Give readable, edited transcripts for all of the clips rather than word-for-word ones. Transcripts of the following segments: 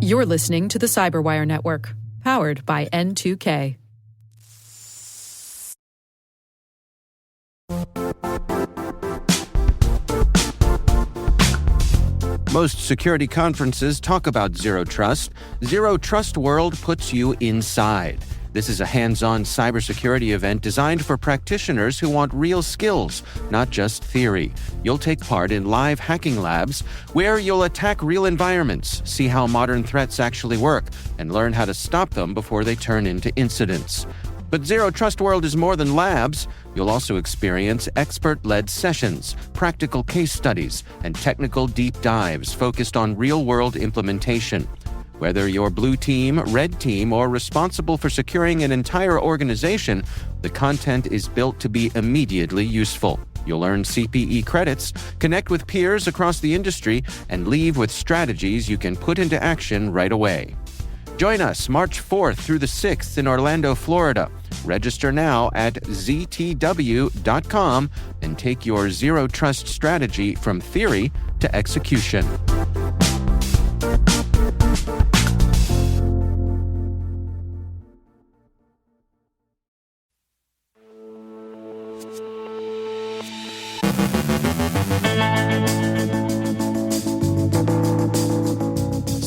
You're listening to the CyberWire Network, powered by N2K. Most security conferences talk about Zero Trust. Zero Trust World puts you inside. This is a hands-on cybersecurity event designed for practitioners who want real skills, not just theory. You'll take part in live hacking labs where you'll attack real environments, see how modern threats actually work, and learn how to stop them before they turn into incidents. But Zero Trust World is more than labs. You'll also experience expert-led sessions, practical case studies, and technical deep dives focused on real-world implementation. Whether you're blue team, red team, or responsible for securing an entire organization, the content is built to be immediately useful. You'll earn CPE credits, connect with peers across the industry, and leave with strategies you can put into action right away. Join us March 4th through the 6th in Orlando, Florida. Register now at ztw.com and take your Zero Trust strategy from theory to execution.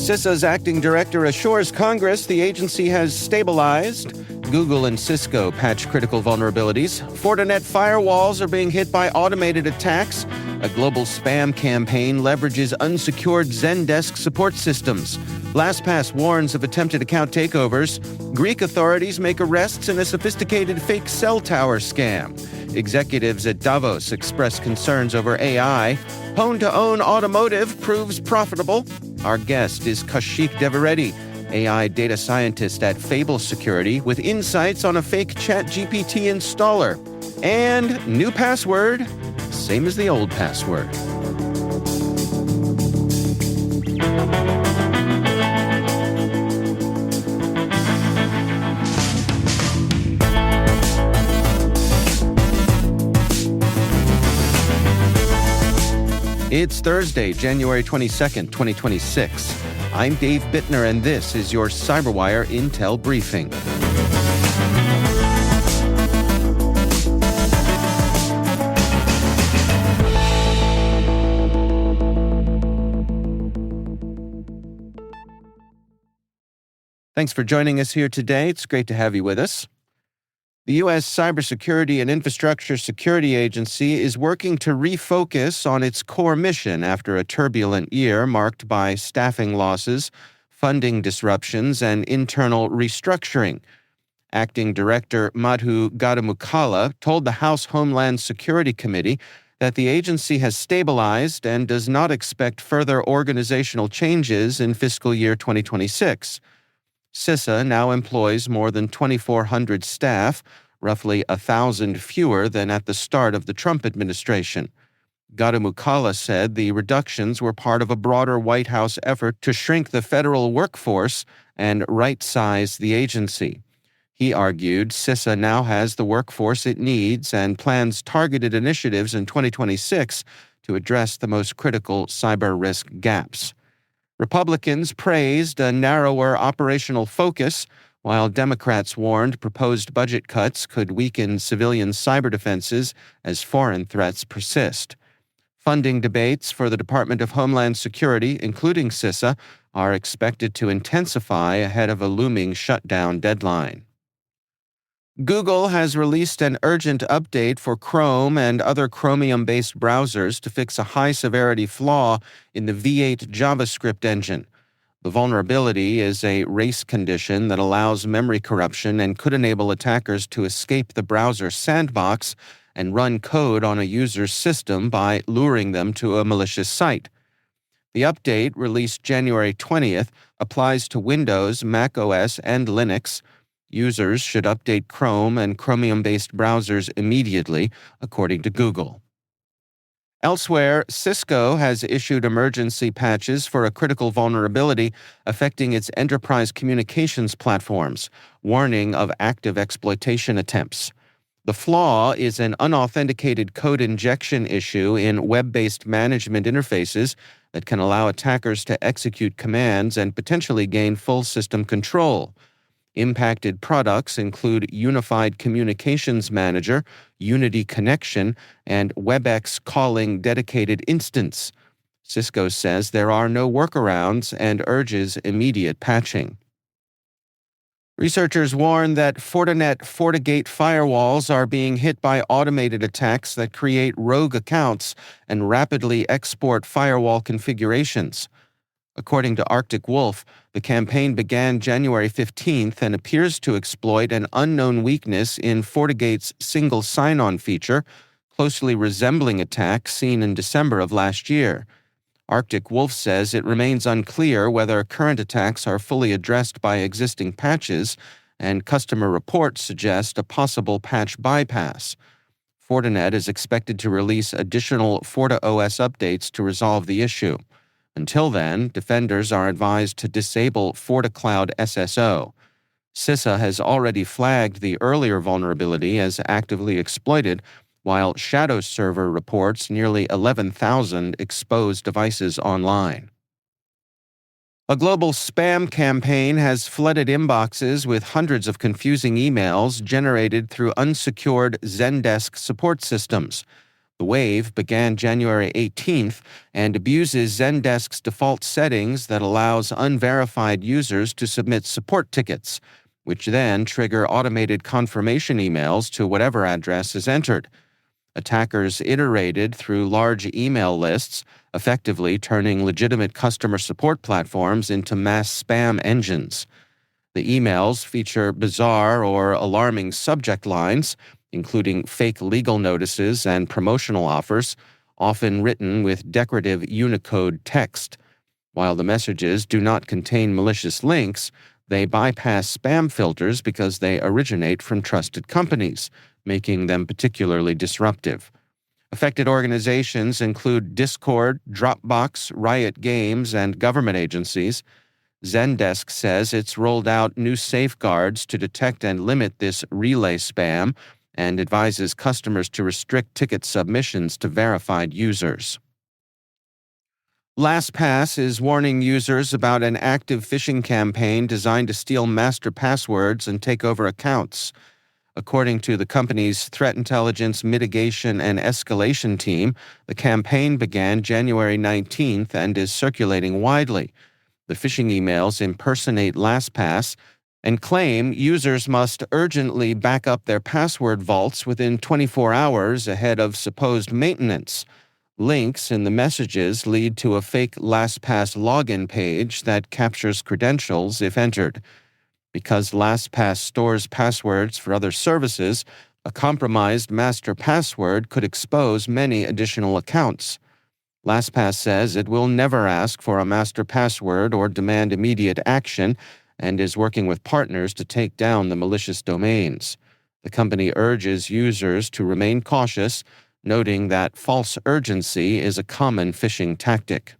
CISA's acting director assures Congress the agency has stabilized. Google and Cisco patch critical vulnerabilities. Fortinet firewalls are being hit by automated attacks. A global spam campaign leverages unsecured Zendesk support systems. LastPass warns of attempted account takeovers. Greek authorities make arrests in a sophisticated fake cell tower scam. Executives at Davos express concerns over AI. Pwn2Own Automotive proves profitable. Our guest is Kaushik Devireddy, AI data scientist at Fable Security, with insights on a fake ChatGPT installer. And new password, same as the old password. It's Thursday, January 22nd, 2026. I'm Dave Bittner, and this is your CyberWire Intel Briefing. Thanks for joining us here today. It's great to have you with us. The U.S. Cybersecurity and Infrastructure Security Agency is working to refocus on its core mission after a turbulent year marked by staffing losses, funding disruptions, and internal restructuring. Acting Director Madhu Gadamukala told the House Homeland Security Committee that the agency has stabilized and does not expect further organizational changes in fiscal year 2026. CISA now employs more than 2,400 staff, roughly 1,000 fewer than at the start of the Trump administration. Gadamukala said the reductions were part of a broader White House effort to shrink the federal workforce and right-size the agency. He argued CISA now has the workforce it needs and plans targeted initiatives in 2026 to address the most critical cyber risk gaps. Republicans praised a narrower operational focus, while Democrats warned proposed budget cuts could weaken civilian cyber defenses as foreign threats persist. Funding debates for the Department of Homeland Security, including CISA, are expected to intensify ahead of a looming shutdown deadline. Google has released an urgent update for Chrome and other Chromium-based browsers to fix a high-severity flaw in the V8 JavaScript engine. The vulnerability is a race condition that allows memory corruption and could enable attackers to escape the browser sandbox and run code on a user's system by luring them to a malicious site. The update, released January 20th, applies to Windows, Mac OS, and Linux. Users should update Chrome and Chromium-based browsers immediately, according to Google. Elsewhere, Cisco has issued emergency patches for a critical vulnerability affecting its enterprise communications platforms, warning of active exploitation attempts. The flaw is an unauthenticated code injection issue in web-based management interfaces that can allow attackers to execute commands and potentially gain full system control. Impacted products include Unified Communications Manager, Unity Connection, and WebEx Calling Dedicated Instance. Cisco says there are no workarounds and urges immediate patching. Researchers warn that Fortinet FortiGate firewalls are being hit by automated attacks that create rogue accounts and rapidly export firewall configurations. According to Arctic Wolf, the campaign began January 15th and appears to exploit an unknown weakness in FortiGate's single sign-on feature, closely resembling attacks seen in December of last year. Arctic Wolf says it remains unclear whether current attacks are fully addressed by existing patches, and customer reports suggest a possible patch bypass. Fortinet is expected to release additional FortiOS updates to resolve the issue. Until then, defenders are advised to disable FortiCloud SSO. CISA has already flagged the earlier vulnerability as actively exploited, while Shadow Server reports nearly 11,000 exposed devices online. A global spam campaign has flooded inboxes with hundreds of confusing emails generated through unsecured Zendesk support systems. The wave began January 18th and abuses Zendesk's default settings that allows unverified users to submit support tickets, which then trigger automated confirmation emails to whatever address is entered. Attackers iterated through large email lists, effectively turning legitimate customer support platforms into mass spam engines. The emails feature bizarre or alarming subject lines, including fake legal notices and promotional offers, often written with decorative Unicode text. While the messages do not contain malicious links, they bypass spam filters because they originate from trusted companies, making them particularly disruptive. Affected organizations include Discord, Dropbox, Riot Games, and government agencies. Zendesk says it's rolled out new safeguards to detect and limit this relay spam and advises customers to restrict ticket submissions to verified users. LastPass is warning users about an active phishing campaign designed to steal master passwords and take over accounts. According to the company's Threat Intelligence Mitigation and Escalation team, the campaign began January 19th and is circulating widely. The phishing emails impersonate LastPass and claim users must urgently back up their password vaults within 24 hours ahead of supposed maintenance. Links in the messages lead to a fake LastPass login page that captures credentials if entered. Because LastPass stores passwords for other services, a compromised master password could expose many additional accounts. LastPass says it will never ask for a master password or demand immediate action, and is working with partners to take down the malicious domains. The company urges users to remain cautious, noting that false urgency is a common phishing tactic.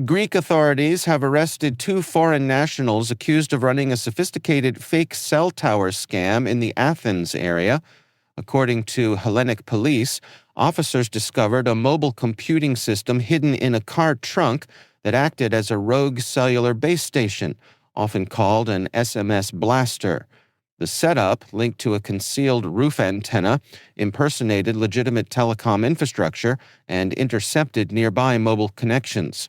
Greek authorities have arrested 2 foreign nationals accused of running a sophisticated fake cell tower scam in the Athens area. According to Hellenic police, officers discovered a mobile computing system hidden in a car trunk that acted as a rogue cellular base station, often called an SMS blaster. The setup, linked to a concealed roof antenna, impersonated legitimate telecom infrastructure and intercepted nearby mobile connections.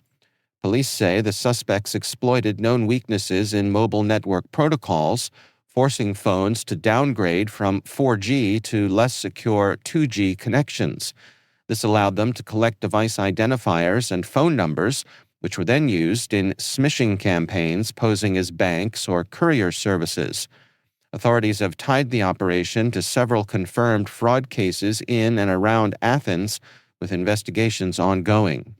Police say the suspects exploited known weaknesses in mobile network protocols, forcing phones to downgrade from 4G to less secure 2G connections. This allowed them to collect device identifiers and phone numbers, which were then used in smishing campaigns posing as banks or courier services. Authorities have tied the operation to several confirmed fraud cases in and around Athens, with investigations ongoing.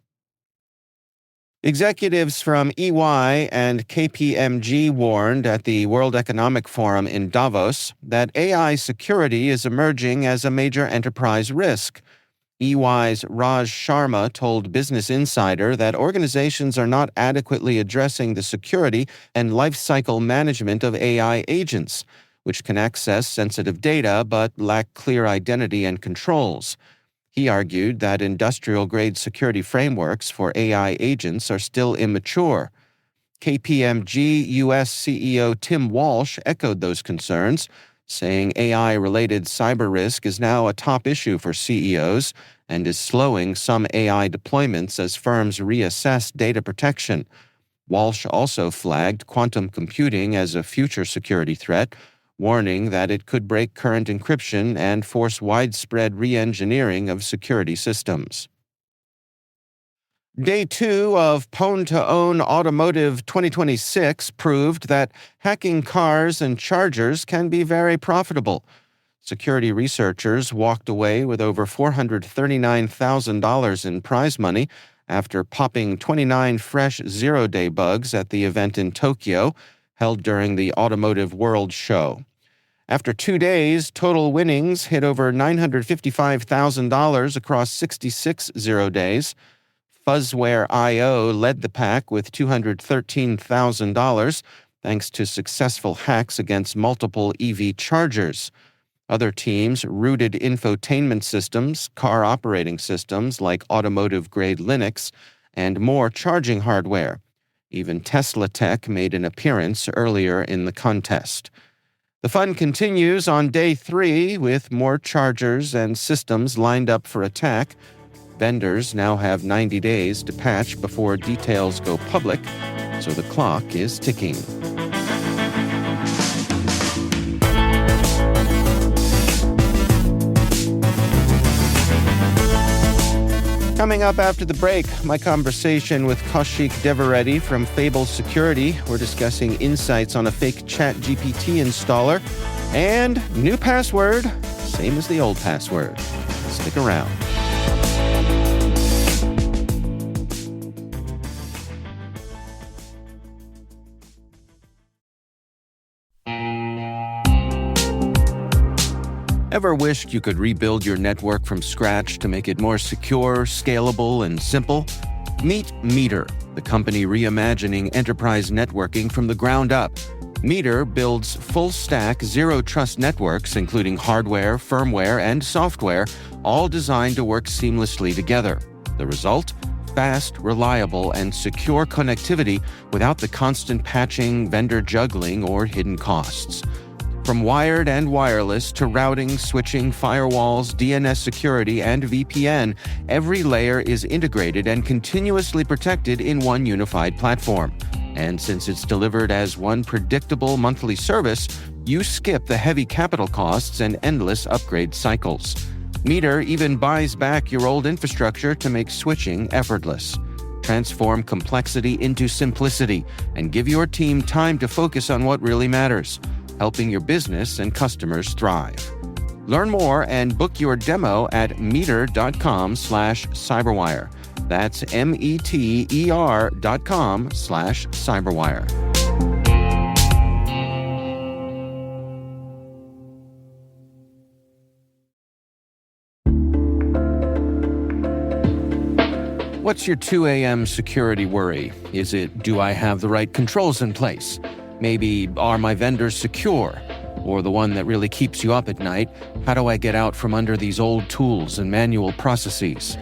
Executives from EY and KPMG warned at the World Economic Forum in Davos that AI security is emerging as a major enterprise risk. EY's Raj Sharma told Business Insider that organizations are not adequately addressing the security and lifecycle management of AI agents, which can access sensitive data but lack clear identity and controls. He argued that industrial-grade security frameworks for AI agents are still immature. KPMG U.S. CEO Tim Walsh echoed those concerns, saying AI-related cyber risk is now a top issue for CEOs and is slowing some AI deployments as firms reassess data protection. Walsh also flagged quantum computing as a future security threat, warning that it could break current encryption and force widespread re-engineering of security systems. Day 2 of Pwn2Own Automotive 2026 proved that hacking cars and chargers can be very profitable. Security researchers walked away with over $439,000 in prize money after popping 29 fresh zero-day bugs at the event in Tokyo, held during the Automotive World Show. After 2 days, total winnings hit over $955,000 across 66 zero days. Fuzzware.io led the pack with $213,000 thanks to successful hacks against multiple EV chargers. Other teams rooted infotainment systems, car operating systems like automotive-grade Linux, and more charging hardware. Even Tesla Tech made an appearance earlier in the contest. The fun continues on day 3 with more chargers and systems lined up for attack. Vendors now have 90 days to patch before details go public, so the clock is ticking. Coming up after the break, my conversation with Kaushik Devireddy from Fable Security. We're discussing insights on a fake ChatGPT installer and new password, same as the old password. Stick around. Ever wished you could rebuild your network from scratch to make it more secure, scalable, and simple? Meet Meter, the company reimagining enterprise networking from the ground up. Meter builds full-stack, zero-trust networks, including hardware, firmware, and software, all designed to work seamlessly together. The result? Fast, reliable, and secure connectivity without the constant patching, vendor juggling, or hidden costs. From wired and wireless to routing, switching, firewalls, DNS security, and VPN, every layer is integrated and continuously protected in one unified platform. And since it's delivered as one predictable monthly service, you skip the heavy capital costs and endless upgrade cycles. Meter even buys back your old infrastructure to make switching effortless. Transform complexity into simplicity and give your team time to focus on what really matters, helping your business and customers thrive. Learn more and book your demo at meter.com/cyberwire. That's meter.com/cyberwire. What's your 2 a.m. security worry? Is it, do I have the right controls in place? Maybe, are my vendors secure? Or the one that really keeps you up at night, how do I get out from under these old tools and manual processes?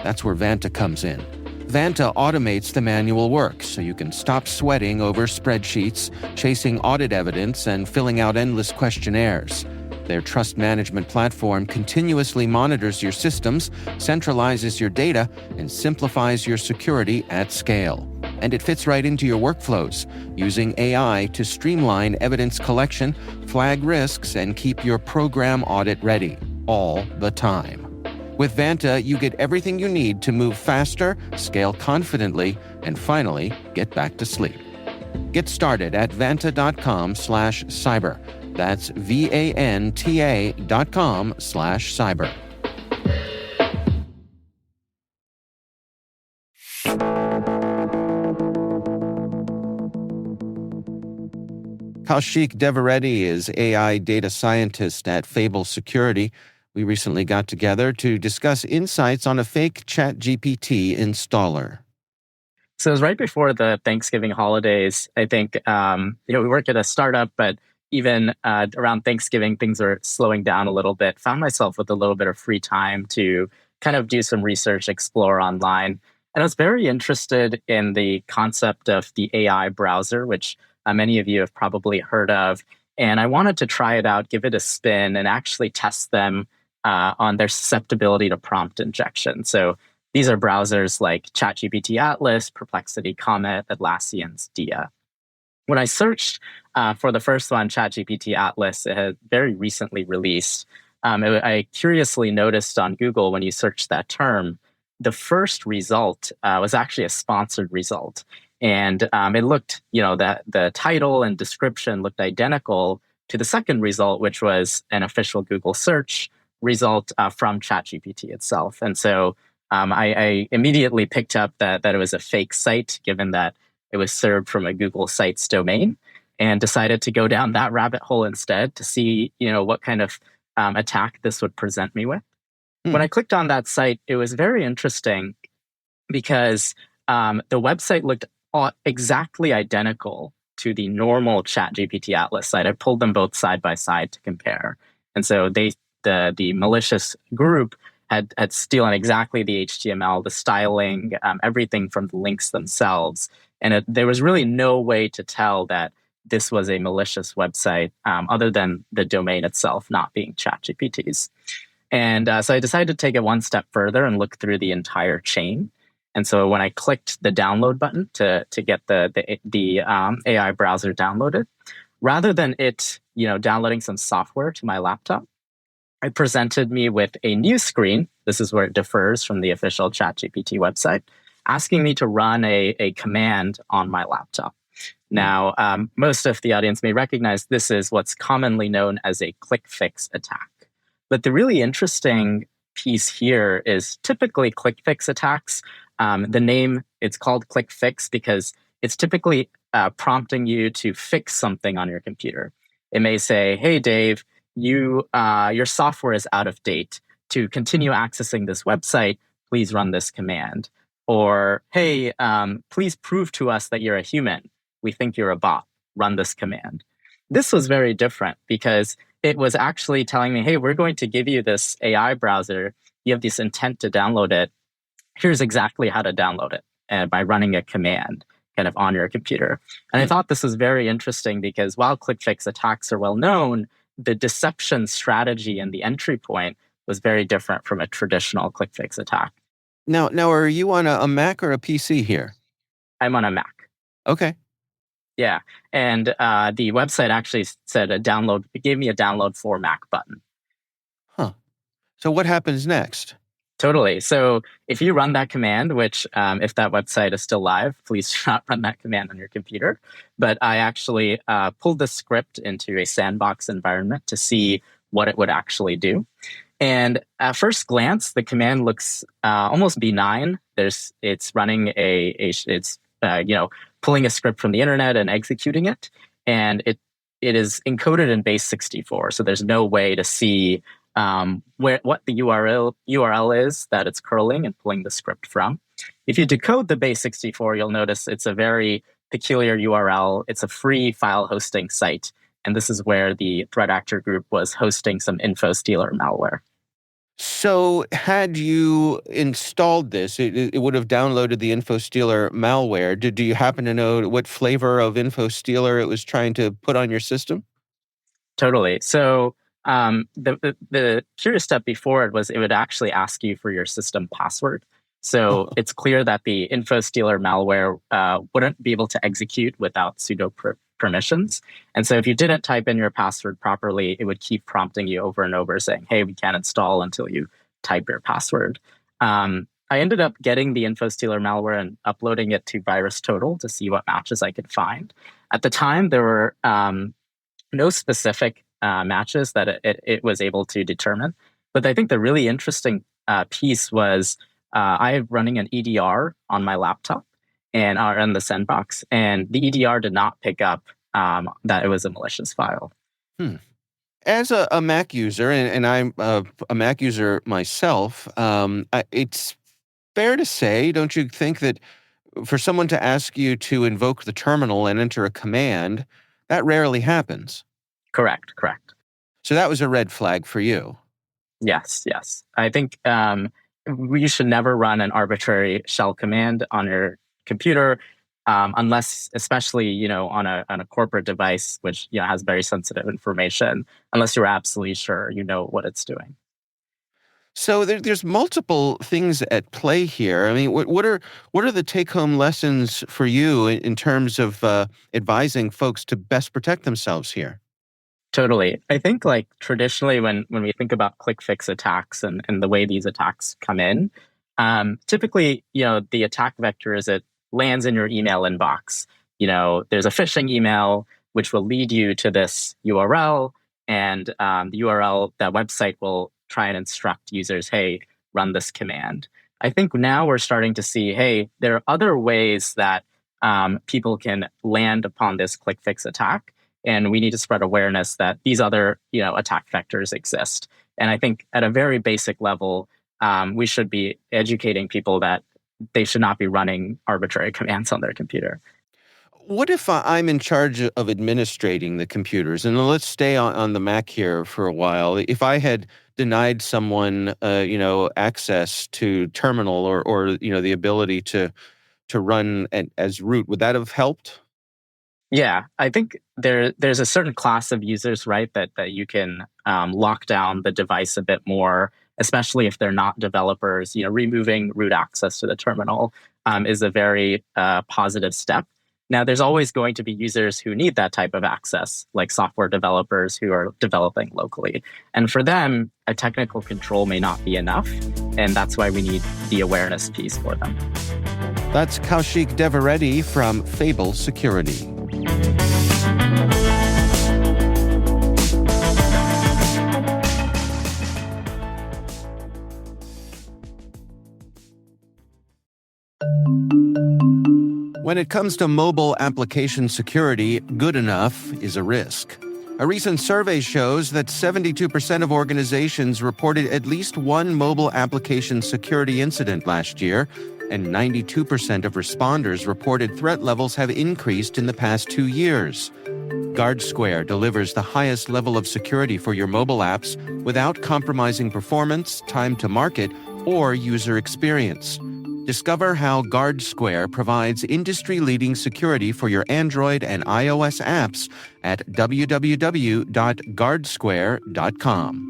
That's where Vanta comes in. Vanta automates the manual work so you can stop sweating over spreadsheets, chasing audit evidence, and filling out endless questionnaires. Their trust management platform continuously monitors your systems, centralizes your data, and simplifies your security at scale. And it fits right into your workflows, using AI to streamline evidence collection, flag risks, and keep your program audit ready, all the time. With Vanta, you get everything you need to move faster, scale confidently, and finally, get back to sleep. Get started at vanta.com/cyber. That's VANTA.com/cyber. Kaushik Devireddy is AI data scientist at Fable Security. We recently got together to discuss insights on a fake ChatGPT installer. So it was right before the Thanksgiving holidays. I think, we work at a startup, but even around Thanksgiving, things are slowing down a little bit. Found myself with a little bit of free time to kind of do some research, explore online. And I was very interested in the concept of the AI browser, which many of you have probably heard of. And I wanted to try it out, give it a spin, and actually test them on their susceptibility to prompt injection. So these are browsers like ChatGPT Atlas, Perplexity Comet, Atlassian's Dia. When I searched for the first one, ChatGPT Atlas, it had very recently released. I curiously noticed on Google when you search that term, the first result was actually a sponsored result. And it looked, that the title and description looked identical to the second result, which was an official Google search result from ChatGPT itself. And so I immediately picked up that it was a fake site, given that it was served from a Google Sites domain, and decided to go down that rabbit hole instead to see, what kind of attack this would present me with. When I clicked on that site, it was very interesting because the website looked exactly identical to the normal ChatGPT Atlas site. I pulled them both side by side to compare. And so the malicious group had stolen exactly the HTML, the styling, everything from the links themselves. And there was really no way to tell that this was a malicious website other than the domain itself not being ChatGPT's. And so I decided to take it one step further and look through the entire chain. And so when I clicked the download button to get the AI browser downloaded, rather than it downloading some software to my laptop, it presented me with a new screen. This is where it differs from the official ChatGPT website, asking me to run a command on my laptop. Now, most of the audience may recognize this is what's commonly known as a quick fix attack. But the really interesting piece here is typically quick fix attacks. The name, it's called quick fix because it's typically prompting you to fix something on your computer. It may say, hey, Dave, your software is out of date. To continue accessing this website, please run this command. Or, hey, please prove to us that you're a human. We think you're a bot. Run this command. This was very different because it was actually telling me, hey, we're going to give you this AI browser. You have this intent to download it. Here's exactly how to download it by running a command kind of on your computer. And I thought this was very interesting because while quick fix attacks are well known, the deception strategy and the entry point was very different from a traditional quick fix attack. Now, are you on a Mac or a PC here? I'm on a Mac. Okay. Yeah. And the website actually said it gave me a download for Mac button. Huh. So what happens next? Totally. So if you run that command, which if that website is still live, please do not run that command on your computer. But I actually pulled the script into a sandbox environment to see what it would actually do. And at first glance, the command looks almost benign. It's running it's pulling a script from the internet and executing it, and it is encoded in base 64. So there's no way to see what the URL is that it's curling and pulling the script from. If you decode the base 64, you'll notice it's a very peculiar URL. It's a free file hosting site. And this is where the threat actor group was hosting some info stealer malware. So had you installed this, it would have downloaded the info stealer malware. Do you happen to know what flavor of info stealer it was trying to put on your system? Totally. So the curious step before it was it would actually ask you for your system password. So it's clear that the info stealer malware wouldn't be able to execute without sudo permissions. And so if you didn't type in your password properly, it would keep prompting you over and over saying, hey, we can't install until you type your password. I ended up getting the info stealer malware and uploading it to VirusTotal to see what matches I could find. At the time, there were no specific matches that it was able to determine. But I think the really interesting piece was I'm running an EDR on my laptop and on the sandbox, and the EDR did not pick up that it was a malicious file. As a Mac user, and I'm a Mac user myself, it's fair to say, don't you think, that for someone to ask you to invoke the terminal and enter a command, that rarely happens? Correct, correct. So that was a red flag for you. Yes, yes. I think we should never run an arbitrary shell command on your computer, unless, especially on a corporate device, which has very sensitive information, unless you're absolutely sure you know what it's doing. So there's multiple things at play here. I mean, what are the take-home lessons for you in terms of advising folks to best protect themselves here? Totally. I think traditionally when we think about quick fix attacks and the way these attacks come in, typically, the attack vector is it lands in your email inbox. There's a phishing email which will lead you to this URL, and the URL, that website will try and instruct users, hey, run this command. I think now we're starting to see, hey, there are other ways that people can land upon this quick fix attack. And we need to spread awareness that these other, attack vectors exist. And I think at a very basic level, we should be educating people that they should not be running arbitrary commands on their computer. What if I'm in charge of administrating the computers? And let's stay on the Mac here for a while. If I had denied someone, access to terminal or the ability to run as root, would that have helped? Yeah, I think there's a certain class of users, right, that you can lock down the device a bit more, especially if they're not developers. Removing root access to the terminal is a very positive step. Now, there's always going to be users who need that type of access, like software developers who are developing locally. And for them, a technical control may not be enough, and that's why we need the awareness piece for them. That's Kaushik Devireddy from Fable Security. When it comes to mobile application security, good enough is a risk. A recent survey shows that 72% of organizations reported at least one mobile application security incident last year, and 92% of responders reported threat levels have increased in the past 2 years. GuardSquare delivers the highest level of security for your mobile apps without compromising performance, time to market, or user experience. Discover how GuardSquare provides industry-leading security for your Android and iOS apps at www.guardsquare.com.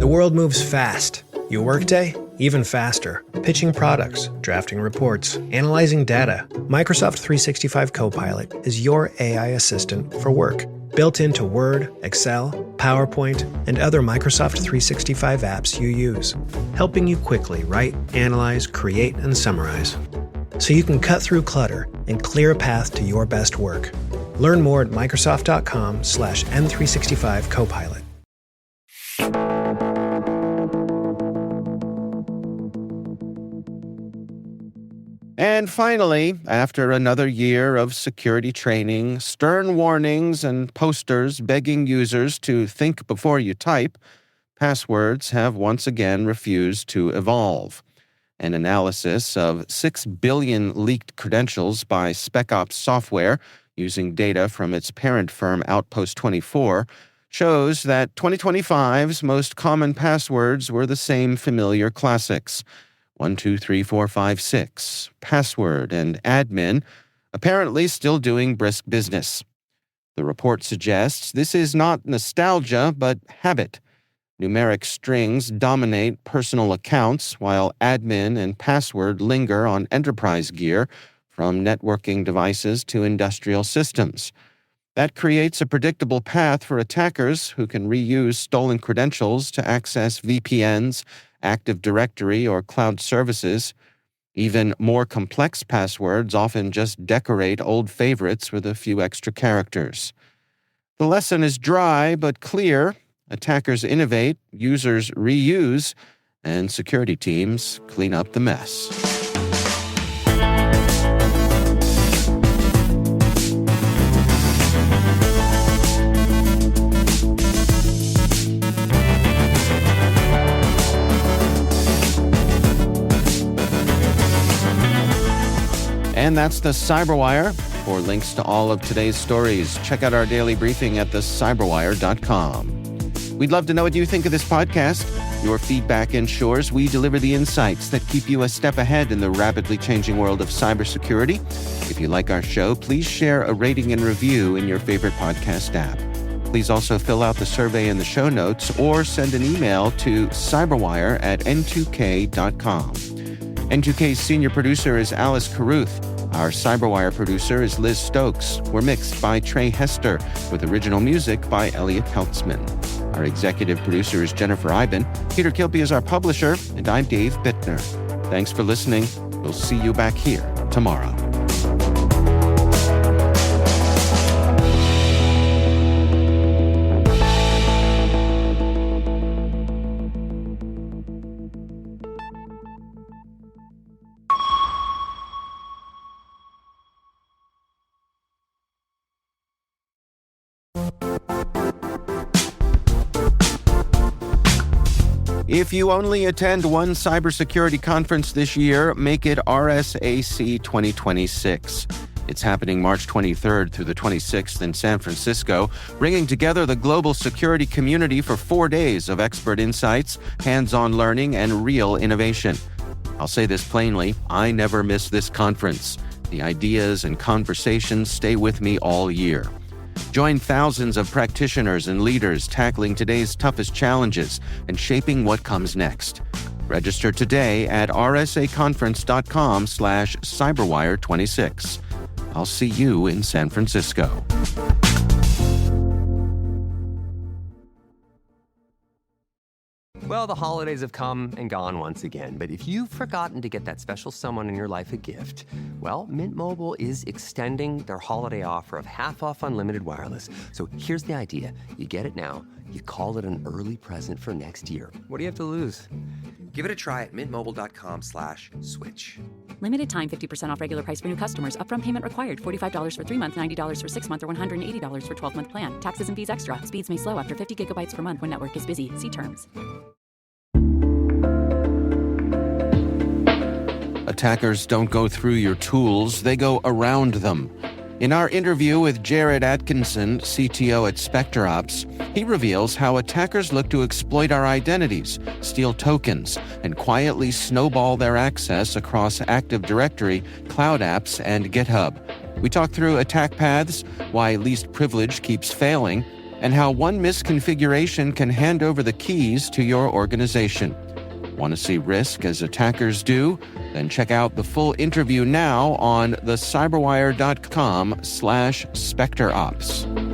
The world moves fast. Your workday, even faster. Pitching products, drafting reports, analyzing data. Microsoft 365 Copilot is your AI assistant for work. Built into Word, Excel, PowerPoint, and other Microsoft 365 apps you use. Helping you quickly write, analyze, create, and summarize. So you can cut through clutter and clear a path to your best work. Learn more at Microsoft.com/N365 Copilot. And finally, after another year of security training, stern warnings, and posters begging users to think before you type, passwords have once again refused to evolve. An analysis of 6 billion leaked credentials by SpecOps Software, using data from its parent firm Outpost 24, shows that 2025's most common passwords were the same familiar classics: 1, 2, 3, 4, 5, 6, password, and admin, apparently still doing brisk business. The report suggests this is not nostalgia, but habit. Numeric strings dominate personal accounts, while admin and password linger on enterprise gear, from networking devices to industrial systems. That creates a predictable path for attackers who can reuse stolen credentials to access VPNs, Active Directory, or cloud services. Even more complex passwords often just decorate old favorites with a few extra characters. The lesson is dry but clear. Attackers innovate, users reuse, and security teams clean up the mess. And that's the CyberWire. For links to all of today's stories, check out our daily briefing at thecyberwire.com. We'd love to know what you think of this podcast. Your feedback ensures we deliver the insights that keep you a step ahead in the rapidly changing world of cybersecurity. If you like our show, please share a rating and review in your favorite podcast app. Please also fill out the survey in the show notes or send an email to cyberwire@n2k.com. N2K's senior producer is Alice Carruth. Our CyberWire producer is Liz Stokes. We're mixed by Trey Hester, with original music by Elliot Peltzman. Our executive producer is Jennifer Iben. Peter Kilby is our publisher, and I'm Dave Bittner. Thanks for listening. We'll see you back here tomorrow. If you only attend one cybersecurity conference this year, make it RSAC 2026. It's happening March 23rd through the 26th in San Francisco, bringing together the global security community for 4 days of expert insights, hands-on learning, and real innovation. I'll say this plainly, I never miss this conference. The ideas and conversations stay with me all year. Join thousands of practitioners and leaders tackling today's toughest challenges and shaping what comes next. Register today at rsaconference.com/cyberwire26. I'll see you in San Francisco. Well, the holidays have come and gone once again, but if you've forgotten to get that special someone in your life a gift, well, Mint Mobile is extending their holiday offer of half off unlimited wireless. So here's the idea. You get it now, you call it an early present for next year. What do you have to lose? Give it a try at mintmobile.com/switch. Limited time 50% off regular price for new customers. Upfront payment required. $45 for 3 months, $90 for 6 months, or $180 for 12-month plan. Taxes and fees extra. Speeds may slow after 50 gigabytes per month when network is busy. See terms. Attackers don't go through your tools, they go around them. In our interview with Jared Atkinson, CTO at SpecterOps, he reveals how attackers look to exploit our identities, steal tokens, and quietly snowball their access across Active Directory, cloud apps, and GitHub. We talk through attack paths, why least privilege keeps failing, and how one misconfiguration can hand over the keys to your organization. Want to see risk as attackers do? Then check out the full interview now on thecyberwire.com/SpecterOps.